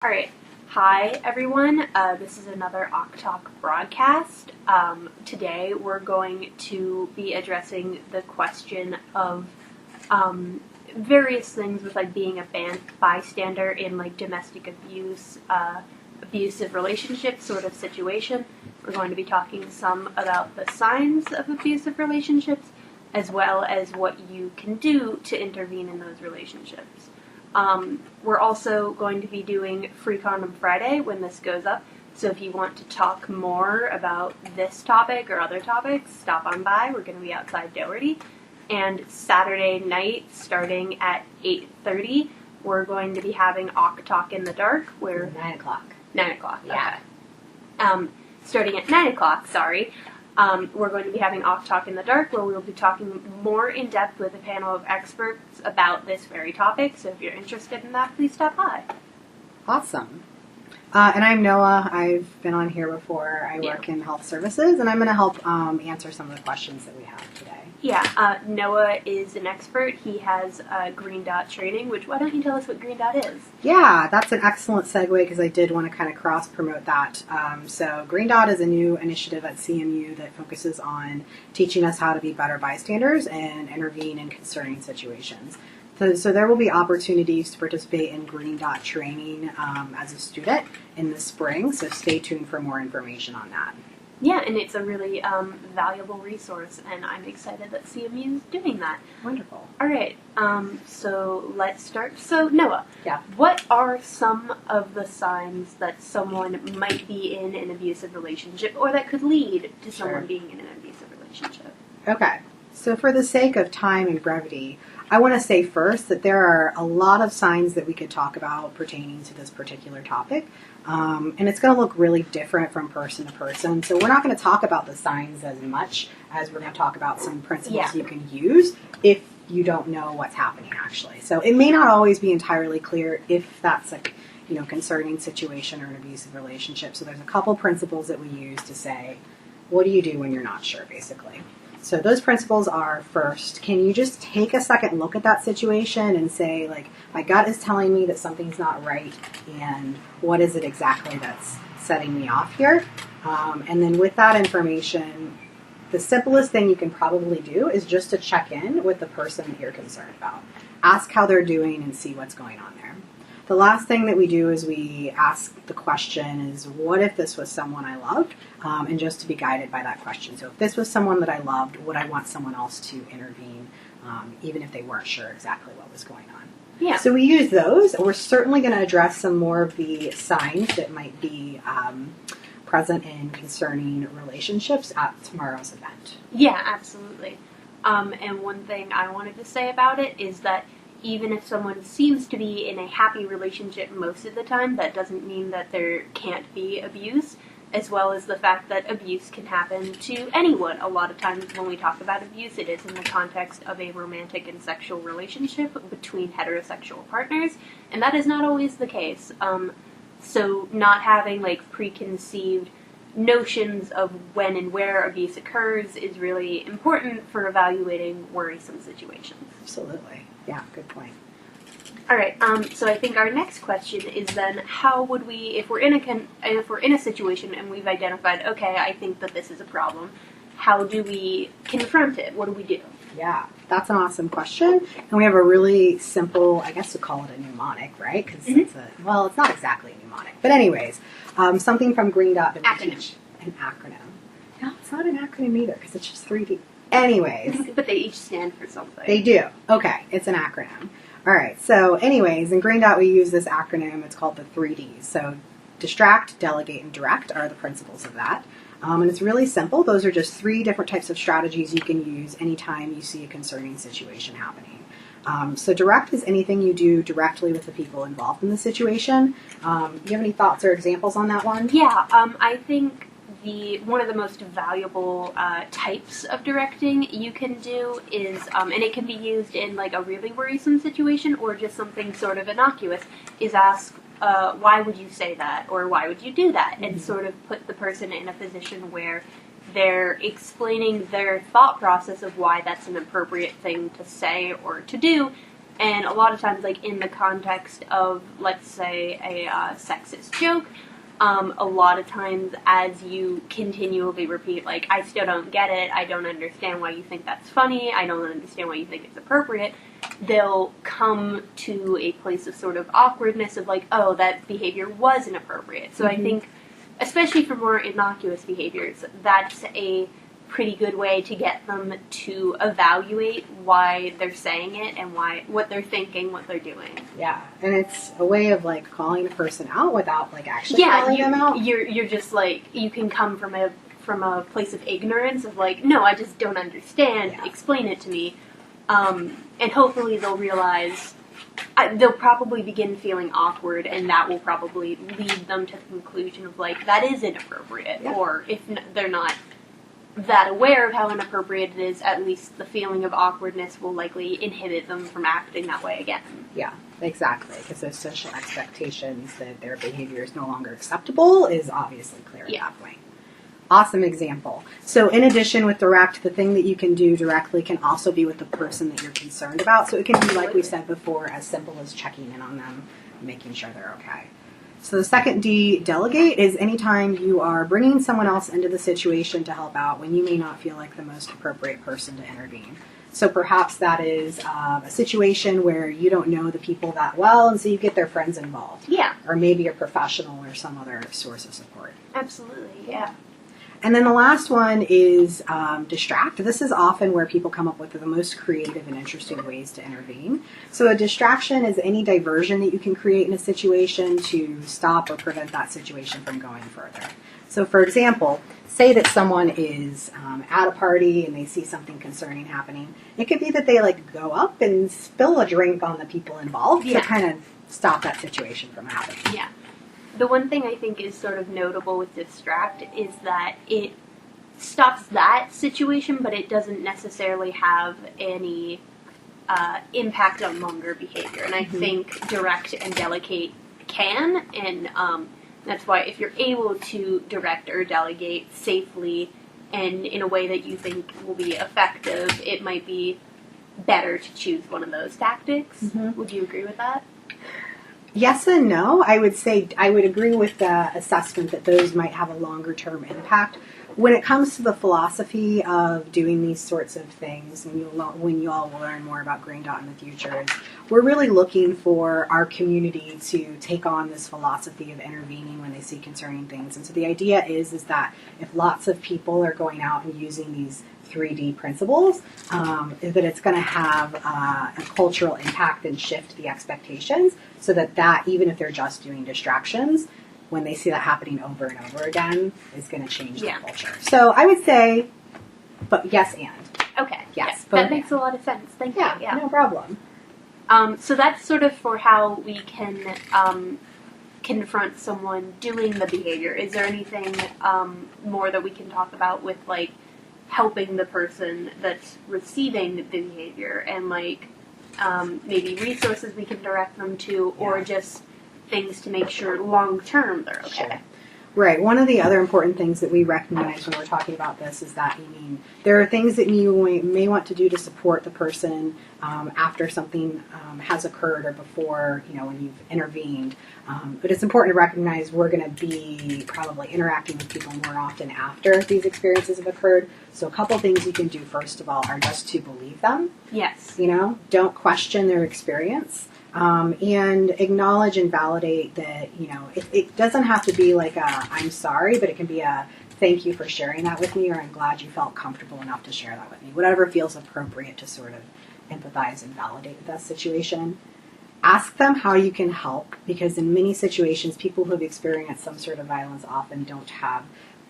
All right. Hi, everyone. This is another Awk Talk broadcast. Today we're going to be addressing the question of various things with like being a bystander in like domestic abuse, abusive relationship sort of situation. We're going to be talking some about the signs of abusive relationships as well as what you can do to intervene in those relationships. We're also going to be doing Free Condom Friday when this goes up, so if you want to talk more about this topic or other topics, stop on by. We're going to be outside Doherty. And Saturday night, starting at 8:30, we're going to be having Awk Talk in the Dark, where... 9 o'clock. 9 o'clock, Yeah. okay. Starting at 9 o'clock, sorry. We're going to be having Awk Talk in the Dark, where we'll be talking more in depth with a panel of experts about this very topic. So if you're interested in that, please stop by. Awesome. And I'm Noah. I've been on here before. I work in health services, and I'm going to help answer some of the questions that we have today. Yeah, Noah is an expert. He has Green Dot training, which, why don't you tell us what Green Dot is? Yeah, that's an excellent segue because I did want to kind of cross-promote that. So Green Dot is a new initiative at CMU that focuses on teaching us how to be better bystanders and intervene in concerning situations. So there will be opportunities to participate in Green Dot training as a student in the spring, so stay tuned for more information on that. Yeah, and it's a really valuable resource, and I'm excited that CMU is doing that. Wonderful. All right, so let's start. So, Noah, Yeah. what are some of the signs that someone might be in an abusive relationship, or that could lead to someone being in an abusive relationship? Okay, so for the sake of time and brevity, I want to say first that there are a lot of signs that we could talk about pertaining to this particular topic. And it's going to look really different from person to person. So we're not going to talk about the signs as much as we're going to talk about some principles you can use if you don't know what's happening actually. So it may not always be entirely clear if that's a concerning situation or an abusive relationship. So there's a couple principles that we use to say, what do you do when you're not sure, basically? So those principles are, first, can you just take a second look at that situation and say, like, my gut is telling me that something's not right, and what is it exactly that's setting me off here? And then with that information, the simplest thing you can probably do is just to check in with the person that you're concerned about. Ask how they're doing and see what's going on there. The last thing that we do is we ask the question is, what if this was someone I loved? And just to be guided by that question. So if this was someone that I loved, would I want someone else to intervene, even if they weren't sure exactly what was going on? Yeah. So we use those. We're certainly going to address some more of the signs that might be present in concerning relationships at tomorrow's event. Yeah, absolutely. And one thing I wanted to say about it is that even if someone seems to be in a happy relationship most of the time, that doesn't mean that there can't be abuse, as well as the fact that abuse can happen to anyone. A lot of times when we talk about abuse, it is in the context of a romantic and sexual relationship between heterosexual partners, and that is not always the case. So not having like preconceived notions of when and where abuse occurs is really important for evaluating worrisome situations. Absolutely. Yeah, good point. All right. So I think our next question is then, how would we, if we're in a situation and we've identified, okay, I think that this is a problem, how do we confront it? What do we do? Yeah, that's an awesome question. And we have a really simple, I guess to call it a mnemonic, right? Because it's it's not exactly a mnemonic. But anyways, something from Green Dot. Acronym. An acronym. No, it's not an acronym either because it's just 3D. Anyways. But they each stand for something. They do. Okay, it's an acronym. All right, so anyways, in Green Dot we use this acronym. It's called the 3Ds. So distract, delegate, and direct are the principles of that. And it's really simple. Those are just 3 different types of strategies you can use anytime you see a concerning situation happening. So direct is anything you do directly with the people involved in the situation. Do you have any thoughts or examples on that one? Yeah, I think one of the most valuable types of directing you can do is, and it can be used in like a really worrisome situation or just something sort of innocuous, is ask, why would you say that, or why would you do that, and sort of put the person in a position where they're explaining their thought process of why that's an appropriate thing to say or to do, And a lot of times, like in the context of, let's say, a sexist joke, a lot of times as you continually repeat, like, I still don't get it, I don't understand why you think that's funny, I don't understand why you think it's appropriate, they'll come to a place of sort of awkwardness of like, oh, that behavior was inappropriate. So I think, especially for more innocuous behaviors, that's a pretty good way to get them to evaluate why they're saying it and what they're thinking, what they're doing. Yeah, and it's a way of like calling a person out without like actually calling them out. You're just like, you can come from a place of ignorance of like, no, I just don't understand. Yeah. Explain it to me, and hopefully they'll realize. They'll probably begin feeling awkward, and that will probably lead them to the conclusion of like, that is inappropriate. Yeah. Or if they're not that aware of how inappropriate it is, at least the feeling of awkwardness will likely inhibit them from acting that way again. Yeah, exactly. Because those social expectations that their behavior is no longer acceptable is obviously clear at that point. Awesome example. So in addition with direct, the thing that you can do directly can also be with the person that you're concerned about. So it can be, like we said before, as simple as checking in on them, making sure they're okay. So the second D, delegate, is anytime you are bringing someone else into the situation to help out when you may not feel like the most appropriate person to intervene. So perhaps that is a situation where you don't know the people that well, and so you get their friends involved. Yeah. Or maybe a professional or some other source of support. Absolutely, yeah. And then the last one is distract. This is often where people come up with the most creative and interesting ways to intervene. So a distraction is any diversion that you can create in a situation to stop or prevent that situation from going further. So for example, say that someone is at a party and they see something concerning happening. It could be that they like go up and spill a drink on the people involved to kind of stop that situation from happening. Yeah. The one thing I think is sort of notable with distract is that it stops that situation, but it doesn't necessarily have any impact on longer behavior. And I think direct and delegate can, and that's why if you're able to direct or delegate safely and in a way that you think will be effective, it might be better to choose one of those tactics. Would you agree with that? Yes and no. I would say I would agree with the assessment that those might have a longer term impact. When it comes to the philosophy of doing these sorts of things, and when you all will learn more about Green Dot in the future, is we're really looking for our community to take on this philosophy of intervening when they see concerning things. And so the idea is that if lots of people are going out and using these 3D principles, is that it's going to have a cultural impact and shift the expectations so that even if they're just doing distractions, when they see that happening over and over again, is going to change the culture. So I would say, but yes and. Okay. Yes. That makes a lot of sense. Thank you. Yeah, no problem. So that's sort of for how we can confront someone doing the behavior. Is there anything more that we can talk about with, like, helping the person that's receiving the behavior and, like, maybe resources we can direct them to, or just things to make sure long-term they're okay? Sure. Right. One of the other important things that we recognize when we're talking about this is that, there are things that you may want to do to support the person after something has occurred or before, when you've intervened. But it's important to recognize we're going to be probably interacting with people more often after these experiences have occurred. So a couple things you can do, first of all, are just to believe them. Yes. Don't question their experience. And acknowledge and validate that, it doesn't have to be like I'm sorry, but it can be a thank you for sharing that with me, or I'm glad you felt comfortable enough to share that with me. Whatever feels appropriate to sort of empathize and validate that situation. Ask them how you can help, because in many situations, people who have experienced some sort of violence often don't have,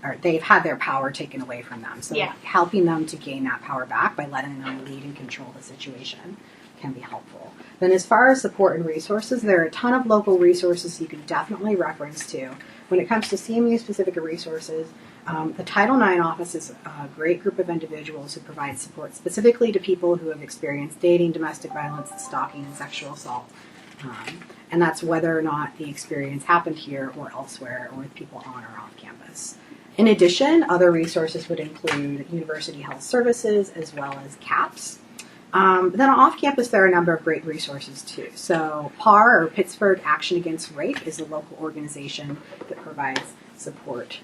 or they've had their power taken away from them. So helping them to gain that power back by letting them lead and control the situation can be helpful. Then as far as support and resources, there are a ton of local resources you can definitely reference to. When it comes to CMU-specific resources, the Title IX office is a great group of individuals who provide support specifically to people who have experienced dating, domestic violence, stalking, and sexual assault. And that's whether or not the experience happened here or elsewhere, or with people on or off campus. In addition, other resources would include University Health Services as well as CAPS. Then off campus, there are a number of great resources too. So PAR, or Pittsburgh Action Against Rape, is a local organization that provides support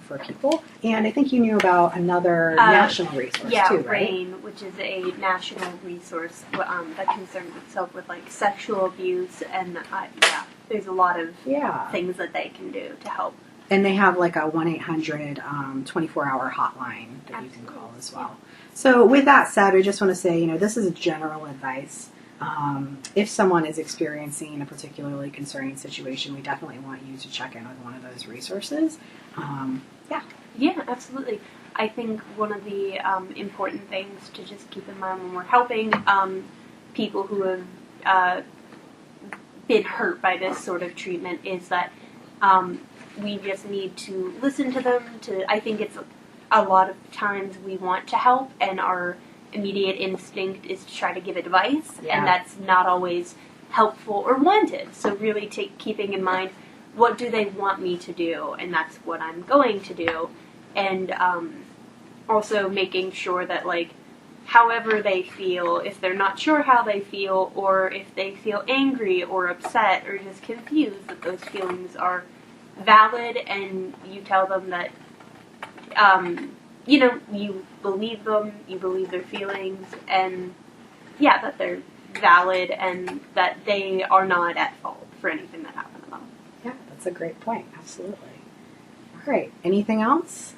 for people. And I think you knew about another national resource too, right? RAIN, which is a national resource that concerns itself with like sexual abuse, and there's a lot of things that they can do to help. And they have like a 1-800 24-hour hotline that you can call as well. So with that said, I just want to say, this is general advice. If someone is experiencing a particularly concerning situation, we definitely want you to check in with one of those resources. Yeah, absolutely. I think one of the important things to just keep in mind when we're helping people who have been hurt by this sort of treatment is that we just need to listen to them. I think it's a lot of times we want to help, and our immediate instinct is to try to give advice, and that's not always helpful or wanted. So really keeping in mind, what do they want me to do, and that's what I'm going to do. And also making sure that, like, however they feel, if they're not sure how they feel, or if they feel angry or upset or just confused, that those feelings are valid, and you tell them that you believe them, you believe their feelings, and that they're valid and that they are not at fault for anything that happened to them. Yeah, that's a great point. Absolutely. All right. Anything else?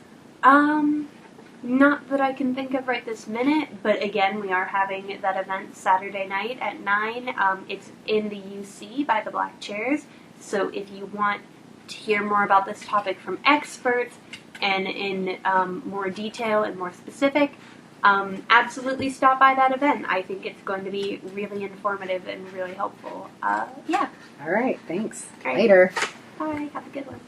Not that I can think of right this minute, but again, we are having that event Saturday night at 9. It's in the UC by the Black Chairs, so if you want to hear more about this topic from experts and in more detail and more specific, absolutely stop by that event. I think it's going to be really informative and really helpful. All right, thanks. All right. Later. Bye. Have a good one.